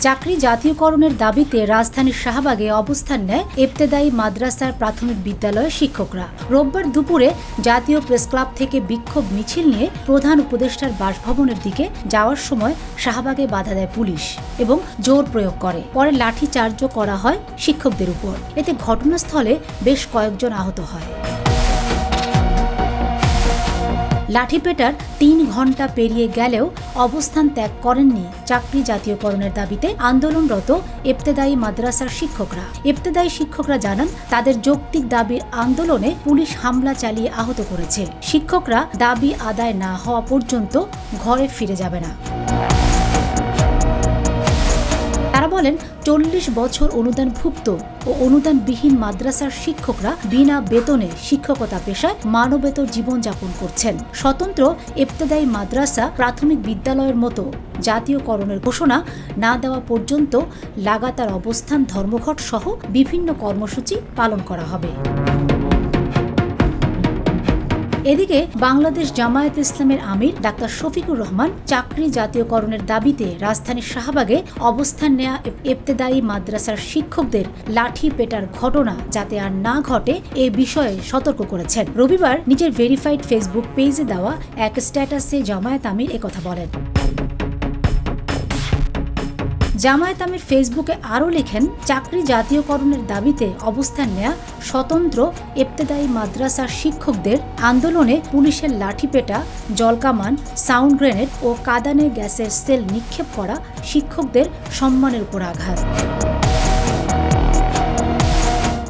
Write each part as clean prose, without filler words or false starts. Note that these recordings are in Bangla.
চাকরি জাতীয়করণের দাবিতে রাজধানীর শাহবাগে অবস্থান নেয় ইবতেদায়ী মাদ্রাসার প্রাথমিক বিদ্যালয়ের শিক্ষকরা। রোববার দুপুরে জাতীয় প্রেস ক্লাব থেকে বিক্ষোভ মিছিল নিয়ে প্রধান উপদেষ্টার বাসভবনের দিকে যাওয়ার সময় শাহবাগে বাধা দেয় পুলিশ এবং জোর প্রয়োগ করে। পরে লাঠিচার্জও করা হয় শিক্ষকদের উপর। এতে ঘটনাস্থলে বেশ কয়েকজন আহত হয়। লাঠিপেটার ৩ ঘণ্টা পেরিয়ে গেলেও অবস্থান ত্যাগ করেননি চাকরি জাতীয়করণের দাবিতে আন্দোলনরত ইবতেদায়ী মাদ্রাসার শিক্ষকরা। ইবতেদায়ী শিক্ষকরা জানান, তাদের যৌক্তিক দাবির আন্দোলনে পুলিশ হামলা চালিয়ে আহত করেছে। শিক্ষকরা দাবি আদায় না হওয়া পর্যন্ত ঘরে ফিরে যাবে না। তারা বলেন, ৪০ বছর অনুদানভুক্ত ও অনুদানবিহীন মাদ্রাসার শিক্ষকরা বিনা বেতনে শিক্ষকতা পেশায় মানবেতর জীবনযাপন করছেন। স্বতন্ত্র ইবতেদায়ী মাদ্রাসা প্রাথমিক বিদ্যালয়ের মতো জাতীয়করণের ঘোষণা না দেওয়া পর্যন্ত লাগাতার অবস্থান, ধর্মঘট সহ বিভিন্ন কর্মসূচি পালন করা হবে। এদিকে বাংলাদেশ জামায়াতে ইসলামের আমির ডাক্তার শফিকুর রহমান চাকরি জাতীয়করণের দাবিতে রাজধানীর শাহবাগে অবস্থান নেয়া ইবতেদায়ী মাদ্রাসার শিক্ষকদের লাঠি পেটার ঘটনা যাতে আর না ঘটে এ বিষয়ে সতর্ক করেছেন। রবিবার নিজের ভেরিফাইড ফেসবুক পেজে দেওয়া এক স্ট্যাটাসে জামায়াত আমির একথা বলেন। জামায়াত আমির ফেসবুকে আরও লেখেন, চাকরি জাতীয়করণের দাবিতে অবস্থান নেয়া স্বতন্ত্র ইবতেদায়ী মাদ্রাসার শিক্ষকদের আন্দোলনে পুলিশের লাঠিপেটা, জলকামান, সাউন্ড গ্রেনেড ও কাঁদানে গ্যাসের সেল নিক্ষেপ করা শিক্ষকদের সম্মানের উপর আঘাত।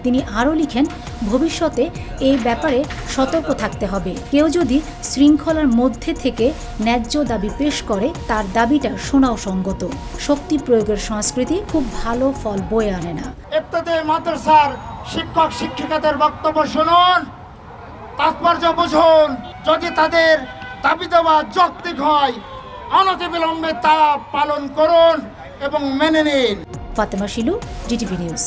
তিনি আরও লিখেন, ভবিষ্যতে এই ব্যাপারে সতর্ক থাকতে হবে। কেউ যদি শৃঙ্খলার মধ্যে থেকে ন্যায্য দাবি পেশ করে, তার দাবিটা শোনাও সঙ্গত। শক্তি প্রয়োগের সংস্কৃতি খুব ভালো ফল বয়ে আনে না। ইবতেদায়ী মাদ্রাসার শিক্ষক শিক্ষিকাদের বক্তব্য শুনুন, তাৎপর্য বুঝুন। যদি তাদের দাবি দেওয়া যৌক্তিক হয়, অনতিবিলম্বে তা পালন করুন এবং মেনে নিন। Fatema Shilu, GTV news.